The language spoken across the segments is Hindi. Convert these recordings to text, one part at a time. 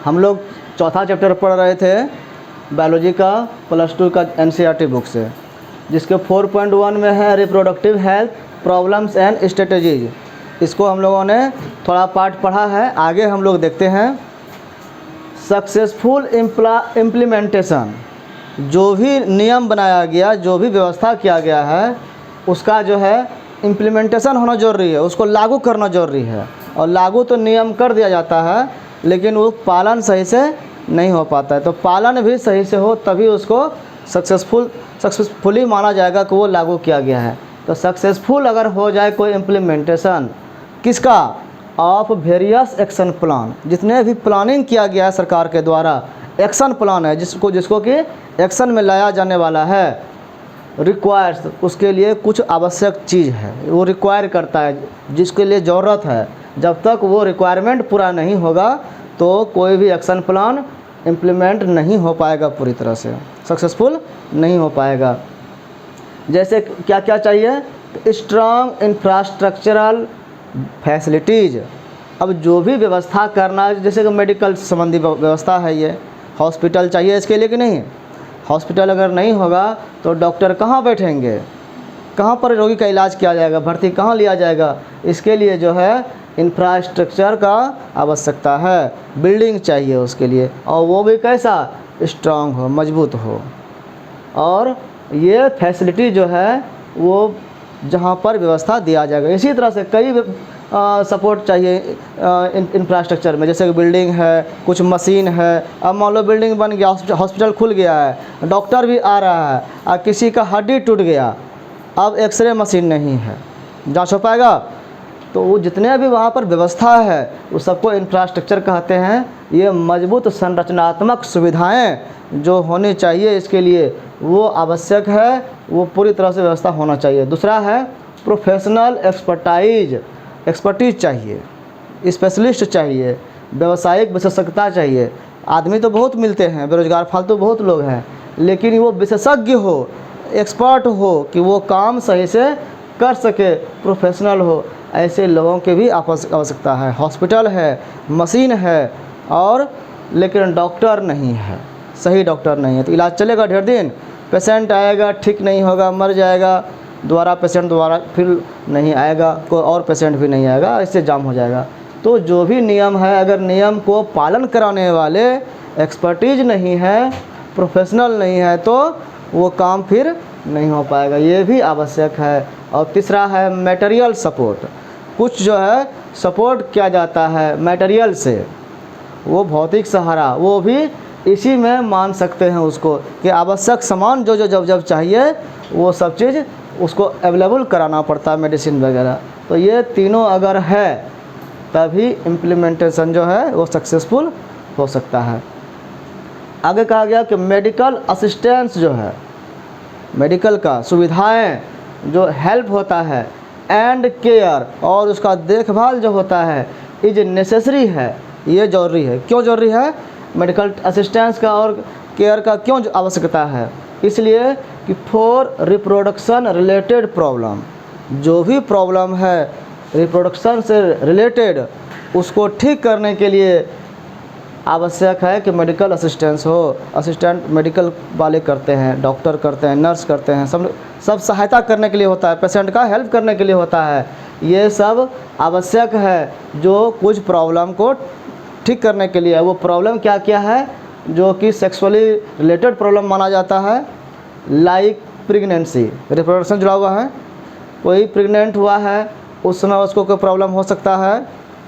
हम लोग चौथा चैप्टर पढ़ रहे थे बायोलॉजी का +2 का NCERT बुक से, जिसके 4.1 में है reproductive health problems and strategies. इसको हम लोगों ने थोड़ा पार्ट पढ़ा है, आगे हम लोग देखते हैं। सक्सेसफुल इम्प्लीमेंटेशन, जो भी नियम बनाया गया, जो भी व्यवस्था किया गया है, उसका जो है इम्प्लीमेंटेशन होना ज़रूरी है, उसको लागू करना ज़रूरी है। और लागू तो नियम कर दिया जाता है, लेकिन वो पालन सही से नहीं हो पाता है। तो पालन भी सही से हो तभी उसको सक्सेसफुली माना जाएगा कि वो लागू किया गया है। तो सक्सेसफुल अगर हो जाए कोई इम्प्लीमेंटेशन किसका, ऑफ वेरियस एक्शन प्लान, जितने भी प्लानिंग किया गया है सरकार के द्वारा, एक्शन प्लान है जिसको कि एक्शन में लाया जाने वाला है, रिक्वायर्स, उसके लिए कुछ आवश्यक चीज़ है, वो रिक्वायर करता है, जिसके लिए ज़रूरत है। जब तक वो रिक्वायरमेंट पूरा नहीं होगा तो कोई भी एक्शन प्लान इम्प्लीमेंट नहीं हो पाएगा, पूरी तरह से सक्सेसफुल नहीं हो पाएगा। जैसे क्या क्या चाहिए, स्ट्रॉन्ग इंफ्रास्ट्रक्चरल फैसिलिटीज़। अब जो भी व्यवस्था करना, जैसे कि मेडिकल संबंधी व्यवस्था है, ये हॉस्पिटल चाहिए इसके लिए कि नहीं। हॉस्पिटल अगर नहीं होगा तो डॉक्टर कहाँ बैठेंगे, कहाँ पर रोगी का इलाज किया जाएगा, भर्ती कहाँ लिया जाएगा। इसके लिए जो है इंफ्रास्ट्रक्चर का आवश्यकता है, बिल्डिंग चाहिए उसके लिए, और वो भी कैसा, स्ट्रांग हो, मजबूत हो। और ये फैसिलिटी जो है वो जहाँ पर व्यवस्था दिया जाएगा। इसी तरह से कई सपोर्ट चाहिए इंफ्रास्ट्रक्चर में, जैसे कि बिल्डिंग है, कुछ मशीन है। अब मान लो बिल्डिंग बन गया, हॉस्पिटल खुल गया है, डॉक्टर भी आ रहा है, और किसी का हड्डी टूट गया, अब एक्सरे मशीन नहीं है, जांच हो पाएगा। तो वो जितने भी वहाँ पर व्यवस्था है वो सबको इंफ्रास्ट्रक्चर कहते हैं। ये मजबूत संरचनात्मक सुविधाएं जो होनी चाहिए इसके लिए वो आवश्यक है, वो पूरी तरह से व्यवस्था होना चाहिए। दूसरा है प्रोफेशनल एक्सपर्टीज चाहिए, स्पेशलिस्ट चाहिए, व्यावसायिक विशेषज्ञता चाहिए। आदमी तो बहुत मिलते हैं, बेरोजगार फालतू बहुत लोग हैं, लेकिन वो विशेषज्ञ हो, एक्सपर्ट हो कि वो काम सही से कर सके, प्रोफेशनल हो, ऐसे लोगों की भी आवश्यकता है। हॉस्पिटल है, मशीन है, और लेकिन डॉक्टर नहीं है, सही डॉक्टर नहीं है, तो इलाज चलेगा ढेर दिन, पेशेंट आएगा, ठीक नहीं होगा, मर जाएगा, दोबारा पेशेंट दोबारा फिर नहीं आएगा, कोई और पेशेंट भी नहीं आएगा, इससे जाम हो जाएगा। तो जो भी नियम है, अगर नियम को पालन कराने वाले एक्सपर्टीज नहीं है, प्रोफेशनल नहीं है, तो वो काम फिर नहीं हो पाएगा, ये भी आवश्यक है। और तीसरा है मटेरियल सपोर्ट। कुछ जो है सपोर्ट किया जाता है मटेरियल से, वो भौतिक सहारा, वो भी इसी में मान सकते हैं उसको कि आवश्यक सामान जो जब चाहिए वो सब चीज़ उसको अवेलेबल कराना पड़ता है, मेडिसिन वगैरह। तो ये तीनों अगर है तभी इम्प्लीमेंटेशन जो है वो सक्सेसफुल हो सकता है। आगे कहा गया कि मेडिकल असिस्टेंस जो है, मेडिकल का सुविधाएं जो हेल्प होता है एंड केयर, और उसका देखभाल जो होता है, इज नेसेसरी है, ये ज़रूरी है। क्यों ज़रूरी है मेडिकल असिस्टेंस का और केयर का, क्यों आवश्यकता है? इसलिए कि फॉर रिप्रोडक्शन रिलेटेड प्रॉब्लम, जो भी प्रॉब्लम है रिप्रोडक्शन से रिलेटेड, उसको ठीक करने के लिए आवश्यक है कि मेडिकल असिस्टेंस हो। असिस्टेंट मेडिकल वाले करते हैं, डॉक्टर करते हैं, नर्स करते हैं, सब सहायता करने के लिए होता है, पेशेंट का हेल्प करने के लिए होता है। ये सब आवश्यक है जो कुछ प्रॉब्लम को ठीक करने के लिए। वो प्रॉब्लम क्या क्या है, जो कि सेक्सुअली रिलेटेड प्रॉब्लम माना जाता है, लाइक प्रेगनेंसी, रिप्रोडक्शन जुड़ा हुआ है, कोई प्रेग्नेंट हुआ है उस समय उसको कोई प्रॉब्लम हो सकता है,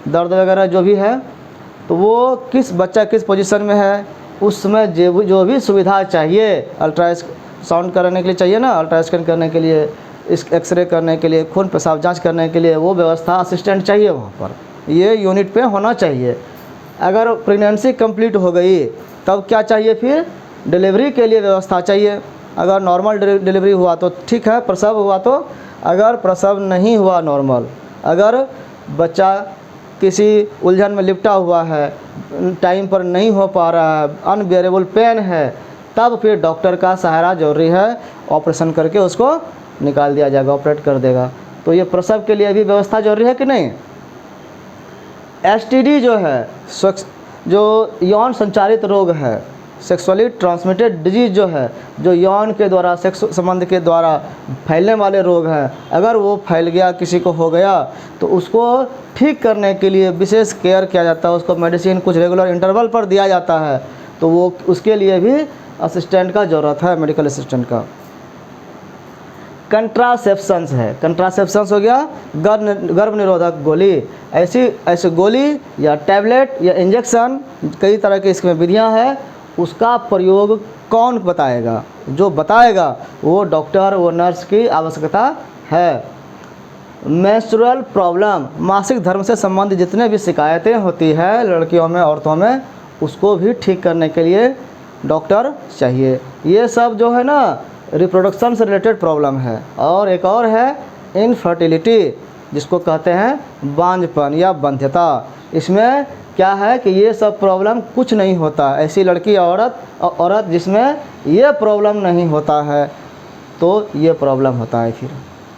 दर्द वगैरह जो भी है, तो वो बच्चा किस पोजीशन में है, उस समय जो भी सुविधा चाहिए, अल्ट्रासाउंड करने के लिए चाहिए ना, अल्ट्रास्कैन करने के लिए, इस एक्सरे करने के लिए, खून पेशाब जांच करने के लिए, वो व्यवस्था असिस्टेंट चाहिए वहाँ पर, ये यूनिट पे होना चाहिए। अगर प्रेगनेंसी कंप्लीट हो गई तब क्या चाहिए, फिर डिलीवरी के लिए व्यवस्था चाहिए। अगर नॉर्मल डिलीवरी हुआ तो ठीक है, प्रसव हुआ तो, अगर प्रसव नहीं हुआ नॉर्मल, अगर बच्चा किसी उलझन में लिपटा हुआ है, टाइम पर नहीं हो पा रहा है, अनबियरेबल पेन है, तब फिर डॉक्टर का सहारा जरूरी है, ऑपरेशन करके उसको निकाल दिया जाएगा, ऑपरेट कर देगा। तो ये प्रसव के लिए भी व्यवस्था जरूरी है कि नहीं। एसटीडी जो है, जो यौन संचारित रोग है, सेक्सुअली ट्रांसमिटेड डिजीज़ जो है, जो यौन के द्वारा, सेक्स संबंध के द्वारा फैलने वाले रोग हैं, अगर वो फैल गया, किसी को हो गया, तो उसको ठीक करने के लिए विशेष केयर किया जाता है। उसको मेडिसिन कुछ रेगुलर इंटरवल पर दिया जाता है। तो वो उसके लिए भी असिस्टेंट का ज़रूरत है, मेडिकल असिस्टेंट का। कंट्रासेप्शंस है, कंट्रासेप्शंस हो गया गर्भ निरोधक गोली। ऐसी गोली या टैबलेट या इंजेक्शन, कई तरह की इसमें विधियां हैं। उसका प्रयोग कौन बताएगा? जो बताएगा वो डॉक्टर, वो नर्स की आवश्यकता है। मेंस्ट्रुअल प्रॉब्लम, मासिक धर्म से संबंधित जितने भी शिकायतें होती है लड़कियों में, औरतों में, उसको भी ठीक करने के लिए डॉक्टर चाहिए। ये सब जो है ना रिप्रोडक्शन से रिलेटेड प्रॉब्लम है। और एक और है इनफर्टिलिटी, जिसको कहते हैं बांझपन या बंध्यता। इसमें क्या है कि ये सब प्रॉब्लम कुछ नहीं होता। ऐसी लड़की औरत जिसमें ये प्रॉब्लम नहीं होता है, तो ये प्रॉब्लम होता है। फिर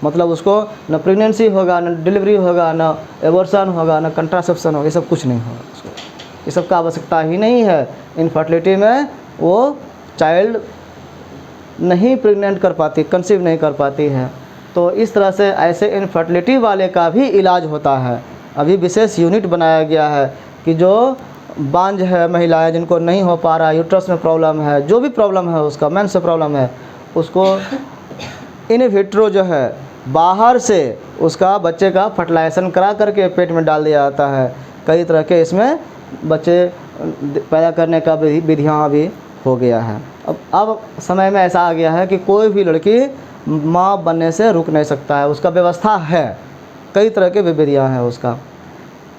मतलब उसको न प्रेगनेंसी होगा, न डिलीवरी होगा, न एबॉर्शन होगा, न कंट्रासेप्शन होगा, ये सब कुछ नहीं होगा उसको। ये सब का आवश्यकता ही नहीं है। इनफर्टिलिटी में वो चाइल्ड नहीं प्रेग्नेंट कर पाती, कंसीव नहीं कर पाती है। तो इस तरह से ऐसे इनफर्टिलिटी वाले का भी इलाज होता है। अभी विशेष यूनिट बनाया गया है कि जो बांझ है महिलाएं, जिनको नहीं हो पा रहा, यूट्रस में प्रॉब्लम है, जो भी प्रॉब्लम है उसका, मेंस से प्रॉब्लम है, उसको इन विट्रो जो है बाहर से उसका बच्चे का फर्टिलाइजेशन करा करके पेट में डाल दिया जाता है। कई तरह के इसमें बच्चे पैदा करने का विधियाँ अभी हो गया है। अब समय में ऐसा आ गया है कि कोई भी लड़की माँ बनने से रुक नहीं सकता है, उसका व्यवस्था है। कई तरह के विधियाँ हैं उसका।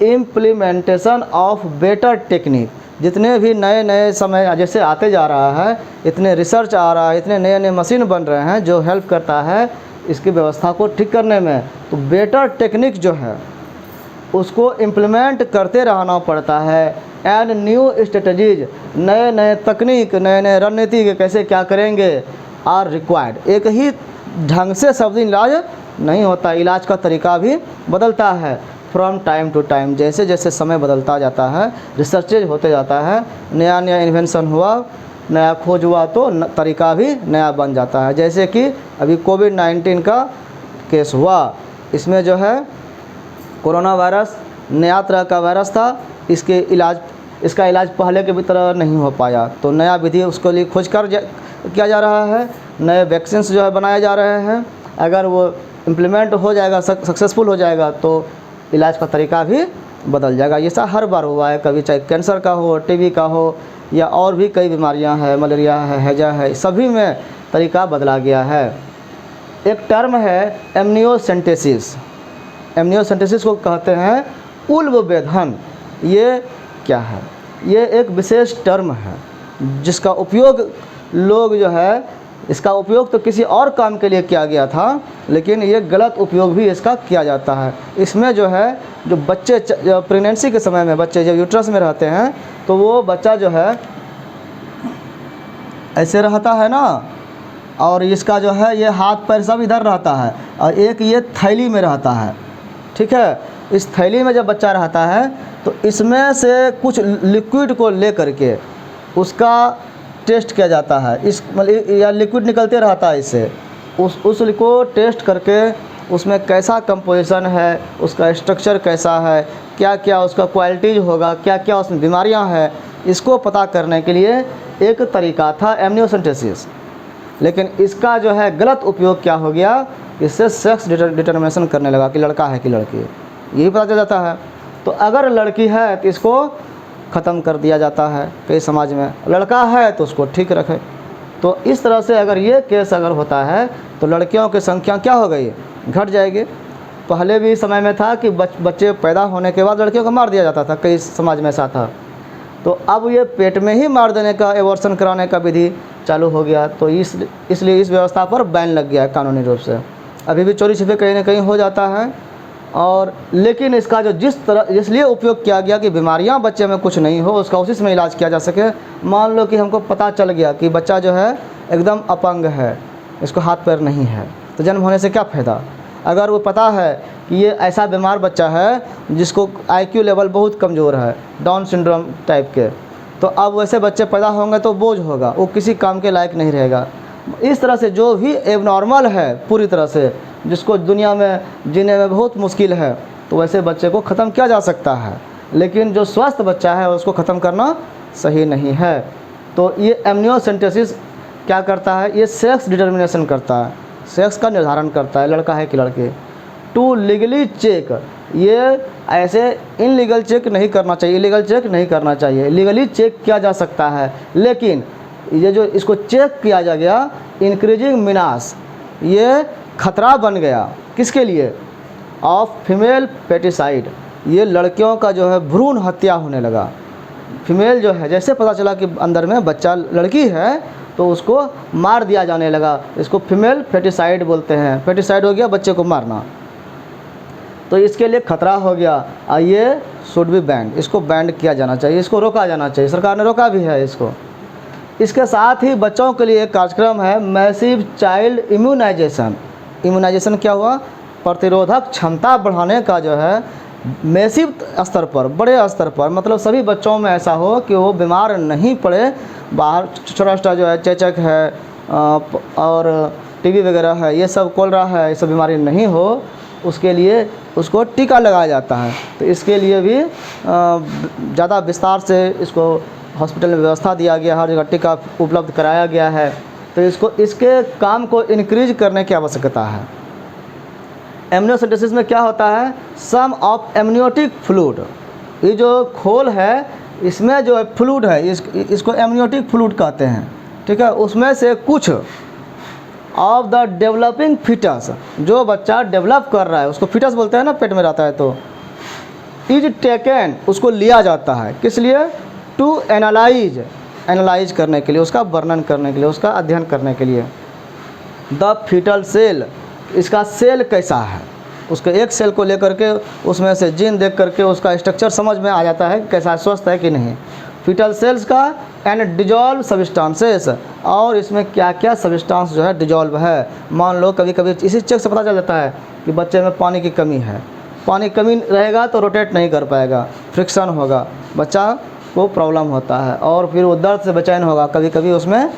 इम्प्लीमेंटेशन ऑफ बेटर टेक्निक, जितने भी नए नए समय जैसे आते जा रहा है, इतने रिसर्च आ रहा है, इतने नए नए मशीन बन रहे हैं जो हेल्प करता है इसकी व्यवस्था को ठीक करने में। तो बेटर टेक्निक जो है उसको इम्प्लीमेंट करते रहना पड़ता है। एंड न्यू स्ट्रेटजीज, नए नए तकनीक, नए नए रणनीति के कैसे क्या करेंगे आर रिक्वायर्ड। एक ही ढंग से सब दिन इलाज नहीं होता, इलाज का तरीका भी बदलता है फ्रॉम टाइम टू टाइम। जैसे जैसे समय बदलता जाता है, रिसर्चेज होते जाता है, नया नया इन्वेंशन हुआ, नया खोज हुआ, तो तरीका भी नया बन जाता है। जैसे कि अभी कोविड-19 का केस हुआ, इसमें जो है कोरोना वायरस नया तरह का वायरस था, इसका इलाज पहले के भी तरह नहीं हो पाया, तो नया विधि उसके लिए खोज कर किया जा रहा है। नए वैक्सीन्स जो है बनाए जा रहे हैं। अगर वो इम्प्लीमेंट हो जाएगा, सक्सेसफुल हो जाएगा, तो इलाज का तरीका भी बदल जाएगा। ये हर बार हुआ है, कभी चाहे कैंसर का हो, टीबी का हो, या और भी कई बीमारियां हैं, मलेरिया है, हैजा है, सभी में तरीका बदला गया है। एक टर्म है एमनियोसेंटेसिस। एमनियोसेंटेसिस को कहते हैं उल्ब वेधन। ये क्या है? ये एक विशेष टर्म है जिसका उपयोग लोग जो है, इसका उपयोग तो किसी और काम के लिए किया गया था, लेकिन ये गलत उपयोग भी इसका किया जाता है। इसमें जो है, जो बच्चे प्रेगनेंसी के समय में बच्चे जब यूट्रस में रहते हैं, तो वो बच्चा जो है ऐसे रहता है ना, और इसका जो है ये हाथ पैर सब इधर रहता है, और एक ये थैली में रहता है, ठीक है। इस थैली में जब बच्चा रहता है तो इसमें से कुछ लिक्विड को ले करके उसका टेस्ट किया जाता है। इस मतलब या लिक्विड निकलते रहता है इससे, उसको टेस्ट करके उसमें कैसा कंपोजिशन है, उसका स्ट्रक्चर कैसा है, क्या क्या उसका क्वालिटीज होगा, क्या क्या उसमें बीमारियां हैं, इसको पता करने के लिए एक तरीका था एमनियोसेंटेसिस। लेकिन इसका जो है गलत उपयोग क्या हो गया, इससे सेक्स डिटर्मिनेशन करने लगा कि लड़का है कि लड़की, यही पता चल जाता है। तो अगर लड़की है तो इसको ख़त्म कर दिया जाता है कई समाज में, लड़का है तो उसको ठीक रखे। तो इस तरह से अगर ये केस अगर होता है तो लड़कियों की संख्या क्या हो गई, घट जाएगी। पहले भी समय में था कि बच्चे पैदा होने के बाद लड़कियों को मार दिया जाता था, कई समाज में ऐसा था। तो अब ये पेट में ही मार देने का, एबॉर्शन कराने का विधि चालू हो गया। तो इसलिए इस व्यवस्था पर बैन लग गया है कानूनी रूप से। अभी भी चोरी छिपे कहीं ना कहीं हो जाता है, और लेकिन इसका जो इसलिए उपयोग किया गया कि बीमारियां बच्चे में कुछ नहीं हो, उसका उसी में इलाज किया जा सके। मान लो कि हमको पता चल गया कि बच्चा जो है एकदम अपंग है, इसको हाथ पैर नहीं है, तो जन्म होने से क्या फ़ायदा। अगर वो पता है कि ये ऐसा बीमार बच्चा है जिसको IQ लेवल बहुत कमज़ोर है, डाउन सिंड्रोम टाइप के, तो अब वैसे बच्चे पैदा होंगे तो बोझ होगा, वो किसी काम के लायक नहीं रहेगा। इस तरह से जो भी एबनॉर्मल है पूरी तरह से, जिसको दुनिया में जीने में बहुत मुश्किल है, तो वैसे बच्चे को ख़त्म किया जा सकता है। लेकिन जो स्वस्थ बच्चा है उसको ख़त्म करना सही नहीं है। तो ये एमनियोसेंटेसिस क्या करता है, ये सेक्स डिटर्मिनेशन करता है, सेक्स का निर्धारण करता है, लड़का है कि लड़के। टू लीगली चेक, ये ऐसे इनलीगल चेक नहीं करना चाहिए, इलीगल चेक नहीं करना चाहिए, लीगली चेक किया जा सकता है। लेकिन ये जो इसको चेक किया जा गया, इंक्रीजिंग मीनास, ये खतरा बन गया किसके लिए, ऑफ फीमेल पेटिसाइड, ये लड़कियों का जो है भ्रूण हत्या होने लगा। फीमेल जो है, जैसे पता चला कि अंदर में बच्चा लड़की है तो उसको मार दिया जाने लगा। इसको फीमेल फेटिसाइड बोलते हैं, फेटिसाइड हो गया बच्चे को मारना, तो इसके लिए खतरा हो गया। और ये शुड बी बैंड, इसको बैंड किया जाना चाहिए, इसको रोका जाना चाहिए, सरकार ने रोका भी है इसको। इसके साथ ही बच्चों के लिए एक कार्यक्रम है मैसिव चाइल्ड इम्यूनाइजेशन। इम्यूनाइजेशन क्या हुआ, प्रतिरोधक क्षमता बढ़ाने का जो है मैसिव स्तर पर, बड़े स्तर पर, मतलब सभी बच्चों में ऐसा हो कि वो बीमार नहीं पड़े। बाहर छोटा छोटा जो है चेचक है और टीबी वगैरह है, ये सब कोलरा है, ये सब बीमारी नहीं हो, उसके लिए उसको टीका लगाया जाता है। तो इसके लिए भी ज़्यादा विस्तार से इसको हॉस्पिटल में व्यवस्था दिया गया, हर जगह टीका उपलब्ध कराया गया है। तो इसके काम को इंक्रीज करने की आवश्यकता है। एमनियोसेंटेसिस में क्या होता है, सम ऑफ एमनियोटिक फ्लूइड, ये जो खोल है इसमें जो फ्लूइड है इसको एमनियोटिक फ्लूइड कहते हैं, ठीक है। उसमें से कुछ ऑफ द डेवलपिंग फीटस, जो बच्चा डेवलप कर रहा है उसको फीटस बोलते हैं ना, पेट में रहता है, तो इज टेकन, उसको लिया जाता है, किस लिए, टू एनालाइज करने के लिए, उसका वर्णन करने के लिए, उसका अध्ययन करने के लिए। द फीटल सेल, इसका सेल कैसा है, उसके एक सेल को लेकर के उसमें से जीन देख करके उसका स्ट्रक्चर समझ में आ जाता है कैसा स्वस्थ है कि नहीं। फीटल सेल्स का एंड डिजॉल्व सब्सटेंसेस, और इसमें क्या क्या सब्सटेंस जो है डिजॉल्व है। मान लो कभी कभी इसी चेक से पता चल जाता है कि बच्चे में पानी की कमी है, पानी कमी रहेगा तो रोटेट नहीं कर पाएगा, फ्रिक्शन होगा, बच्चा को प्रॉब्लम होता है, और फिर वो दर्द से बेचैन होगा, कभी कभी उसमें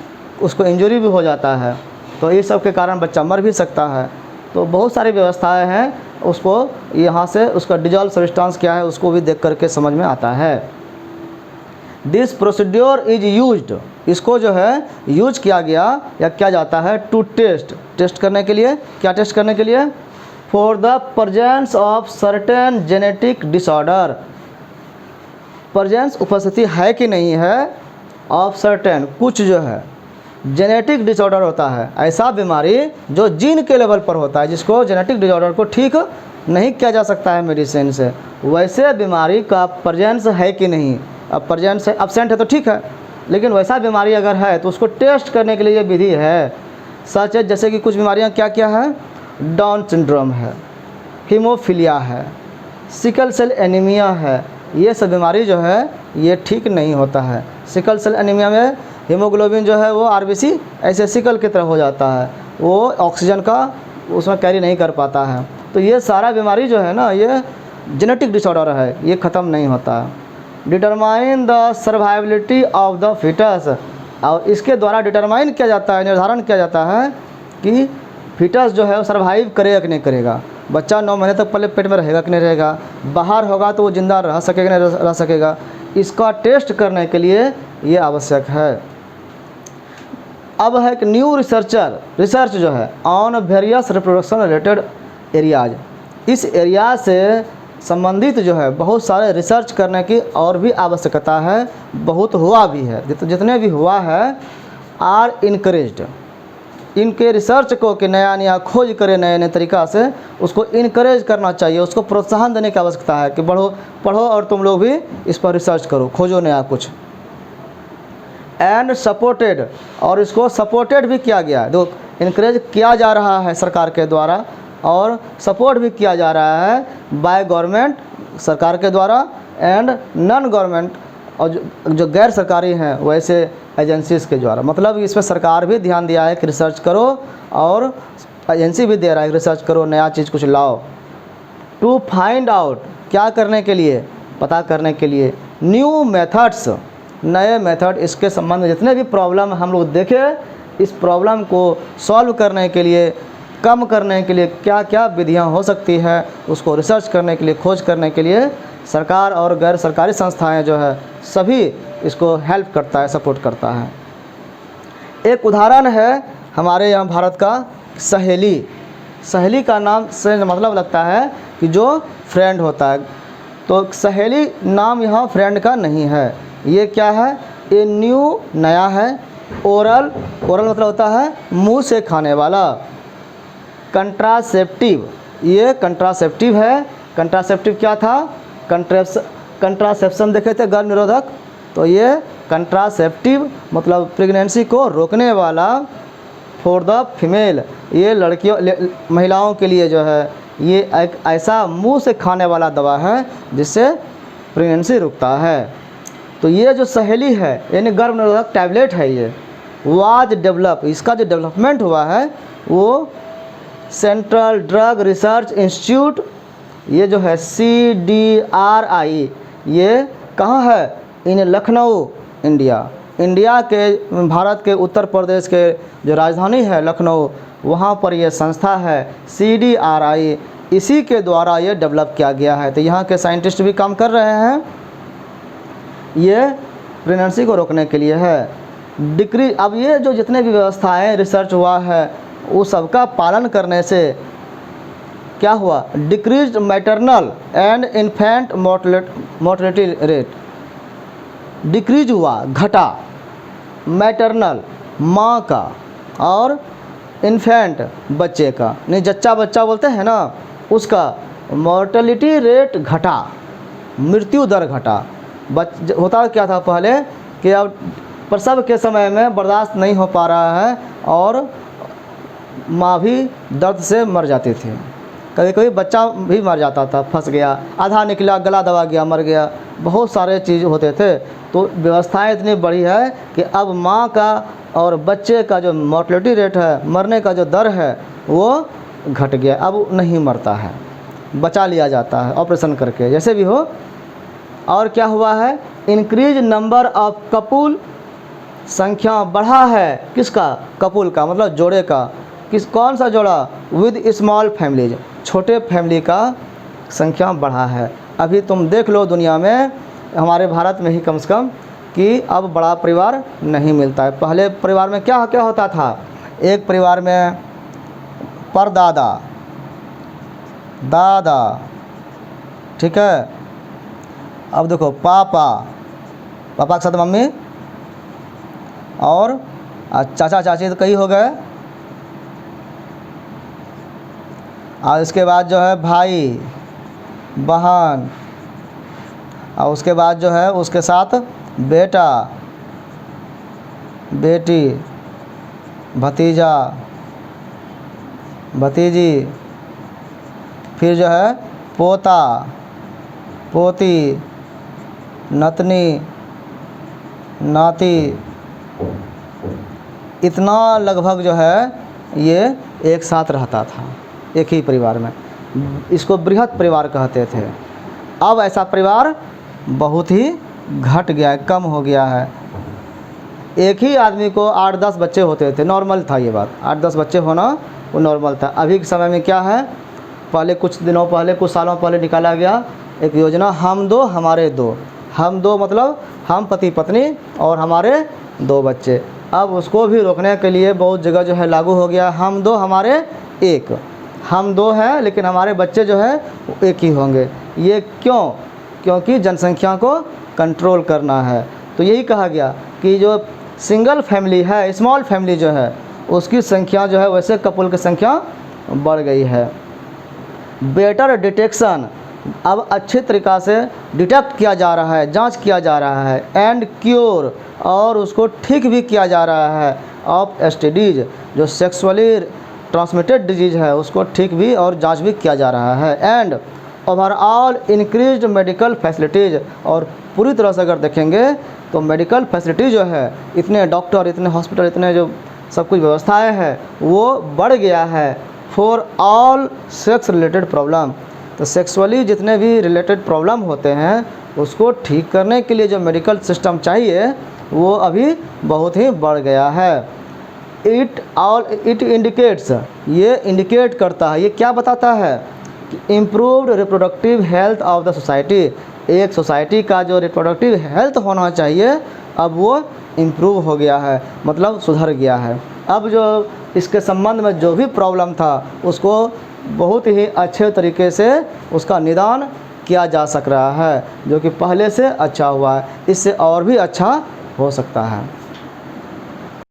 उसको इंजरी भी हो जाता है, तो इस सब के कारण बच्चा मर भी सकता है। तो बहुत सारी व्यवस्थाएं हैं, उसको यहाँ से उसका डिजॉल्व सब्सटेंस क्या है उसको भी देख करके समझ में आता है। दिस प्रोसीड्योर इज यूज्ड, इसको जो है यूज किया गया या किया जाता है टू टेस्ट करने के लिए, क्या टेस्ट करने के लिए, for the presence of certain genetic disorder, presence उपस्थिति है कि नहीं है, ऑफ सर्टेन कुछ जो है जेनेटिक डिसऑर्डर होता है, ऐसा बीमारी जो जीन के लेवल पर होता है, जिसको जेनेटिक डिसऑर्डर को ठीक नहीं किया जा सकता है मेडिसिन से, वैसे बीमारी का प्रेजेंस है कि नहीं। अब प्रेजेंस है, एब्सेंट है तो ठीक है, लेकिन वैसा बीमारी अगर है तो उसको टेस्ट करने के लिए ये विधि है। सच है, जैसे कि कुछ बीमारियां क्या क्या है, डाउन सिंड्रोम है, हीमोफीलिया है, सिकल सेल एनीमिया है, ये सब बीमारी जो है ये ठीक नहीं होता है। सिकल सेल एनीमिया में हीमोग्लोबिन जो है वो आरबीसी ऐसे सिकल की तरह हो जाता है, वो ऑक्सीजन का उसमें कैरी नहीं कर पाता है। तो ये सारा बीमारी जो है ना, ये जेनेटिक डिसऑर्डर है, ये ख़त्म नहीं होता है। Determine the survivability of the foetus, और इसके द्वारा डिटरमाइन किया जाता है, निर्धारण किया जाता है कि फीटस जो है वो सर्वाइव करेगा कि नहीं करेगा, बच्चा 9 महीने तक पहले पेट में रहेगा कि नहीं रहेगा, बाहर होगा तो वो ज़िंदा रह सकेगा नहीं रह सकेगा, इसका टेस्ट करने के लिए ये आवश्यक है। अब है कि न्यू रिसर्च जो है on various reproduction related areas, इस एरिया से संबंधित जो है बहुत सारे रिसर्च करने की और भी आवश्यकता है, बहुत हुआ भी है, जितने भी हुआ है आर इनकरेज्ड, इनके रिसर्च को कि नया नया खोज करे, नए नए तरीक़ा से उसको इनकरेज करना चाहिए, उसको प्रोत्साहन देने की आवश्यकता है कि पढ़ो और तुम लोग भी इस पर रिसर्च करो, खोजो नया कुछ। एंड सपोर्टेड, और इसको सपोर्टेड भी किया गया है, इनकरेज किया जा रहा है सरकार के द्वारा, और सपोर्ट भी किया जा रहा है बाय गवर्नमेंट, सरकार के द्वारा, एंड नॉन गवर्नमेंट, और जो गैर सरकारी हैं वैसे एजेंसीज़ के द्वारा। मतलब इसमें सरकार भी ध्यान दिया है कि रिसर्च करो, और एजेंसी भी दे रहा है रिसर्च करो, नया चीज़ कुछ लाओ। टू फाइंड आउट, क्या करने के लिए, पता करने के लिए, न्यू मेथड्स, नए मेथड, इसके संबंध में जितने भी प्रॉब्लम हम लोग देखें, इस प्रॉब्लम को सॉल्व करने के लिए, कम करने के लिए क्या क्या विधियां हो सकती है, उसको रिसर्च करने के लिए, खोज करने के लिए सरकार और गैर सरकारी संस्थाएं जो है सभी इसको हेल्प करता है, सपोर्ट करता है। एक उदाहरण है हमारे यहाँ भारत का सहेली। सहेली का नाम से मतलब लगता है कि जो फ्रेंड होता है, तो सहेली नाम यहाँ फ्रेंड का नहीं है, ये क्या है, ये न्यू, नया है। ओरल, ओरल मतलब होता है मुंह से खाने वाला। कंट्रासेप्टिव, ये कंट्रासेप्टिव है। कंट्रासेप्टिव क्या था, कंट्रासेप्शन देखे थे, गर्भ निरोधक, तो ये कंट्रासेप्टिव मतलब प्रेगनेंसी को रोकने वाला फॉर द फीमेल, ये लड़कियों महिलाओं के लिए जो है ये एक ऐसा मुंह से खाने वाला दवा है जिससे प्रेगनेंसी रुकता है। तो ये जो सहेली है यानी गर्भ निरोधक टैबलेट है, ये वाज डेवलप, इसका जो डेवलपमेंट हुआ है वो सेंट्रल ड्रग रिसर्च इंस्टीट्यूट, ये जो है CDRI, ये कहाँ है, इन लखनऊ, इंडिया। इंडिया के, भारत के उत्तर प्रदेश के जो राजधानी है लखनऊ, वहाँ पर ये संस्था है CDRI, इसी के द्वारा ये डेवलप किया गया है। तो यहाँ के साइंटिस्ट भी काम कर रहे हैं, ये प्रेगनेंसी को रोकने के लिए है। डिक्रीज, अब ये जो जितने भी व्यवस्थाएं रिसर्च हुआ है वो सबका पालन करने से क्या हुआ, decrease maternal and infant mortality rate, decrease हुआ, घटा, मैटरनल माँ का और इन्फेंट बच्चे का, नहीं जच्चा बच्चा बोलते हैं ना, उसका मोर्टेलिटी रेट घटा, मृत्यु दर घटा। होता क्या था पहले कि अब प्रसव के समय में बर्दाश्त नहीं हो पा रहा है और माँ भी दर्द से मर जाती थी, कभी कभी बच्चा भी मर जाता था, फंस गया, आधा निकला, गला दबा गया, मर गया, बहुत सारे चीज़ होते थे। तो व्यवस्थाएं इतनी बड़ी है कि अब माँ का और बच्चे का जो मोर्टेलिटी रेट है, मरने का जो दर है, वो घट गया, अब नहीं मरता है, बचा लिया जाता है ऑपरेशन करके, जैसे भी हो। और क्या हुआ है, इंक्रीज नंबर ऑफ कपुल, संख्या बढ़ा है, किसका, कपुल का मतलब जोड़े का, कौन सा जोड़ा, विद स्मॉल फैमिलीज, छोटे फैमिली का संख्या बढ़ा है। अभी तुम देख लो दुनिया में, हमारे भारत में ही कम से कम, कि अब बड़ा परिवार नहीं मिलता है। पहले परिवार में क्या क्या होता था, एक परिवार में परदादा, दादा, ठीक है, अब देखो पापा, पापा के साथ मम्मी और चाचा चाची तो कई हो गए, और उसके बाद जो है भाई बहन, और उसके बाद जो है उसके साथ बेटा बेटी, भतीजा भतीजी, फिर जो है पोता पोती, नतनी नाती, इतना लगभग जो है ये एक साथ रहता था एक ही परिवार में, इसको बृहत परिवार कहते थे। अब ऐसा परिवार बहुत ही घट गया है, कम हो गया है। एक ही आदमी को 8-10 बच्चे होते थे, नॉर्मल था ये बात, 8-10 बच्चे होना वो नॉर्मल था। अभी के समय में क्या है, पहले कुछ दिनों पहले, कुछ सालों पहले निकाला गया एक योजना, हम दो हमारे दो, हम दो मतलब हम पति पत्नी और हमारे 2 बच्चे। अब उसको भी रोकने के लिए बहुत जगह जो है लागू हो गया, हम 2 हमारे 1, हम 2 हैं लेकिन हमारे बच्चे जो है वो 1 ही होंगे। ये क्यों, क्योंकि जनसंख्या को कंट्रोल करना है। तो यही कहा गया कि जो सिंगल फैमिली है, स्मॉल फैमिली जो है, उसकी संख्या जो है वैसे कपल की संख्या बढ़ गई है। बेटर डिटेक्शन, अब अच्छे तरीक़ा से डिटेक्ट किया जा रहा है, जांच किया जा रहा है, एंड क्योर, और उसको ठीक भी किया जा रहा है, ऑफ एसटीडीज, जो सेक्सुअली ट्रांसमिटेड डिजीज़ है उसको ठीक भी और जांच भी किया जा रहा है। And overall increased medical facilities, और पूरी तरह से अगर देखेंगे तो मेडिकल फैसिलिटी जो है, इतने डॉक्टर, इतने हॉस्पिटल, इतने जो सब कुछ व्यवस्थाएं हैं वो बढ़ गया है for all sex related problem, तो सेक्सुअली जितने भी रिलेटेड प्रॉब्लम होते हैं उसको ठीक करने के लिए जो मेडिकल सिस्टम चाहिए वो अभी बहुत ही बढ़ गया है। इट इंडिकेट्स, ये इंडिकेट करता है, ये क्या बताता है कि improved reproductive health of the society. एक सोसाइटी का जो रिप्रोडक्टिव हेल्थ होना चाहिए अब वो इम्प्रूव हो गया है, मतलब सुधर गया है। अब जो इसके संबंध में जो भी प्रॉब्लम था उसको बहुत ही अच्छे तरीके से उसका निदान किया जा सक रहा है, जो कि पहले से अच्छा हुआ है, इससे और भी अच्छा हो सकता है।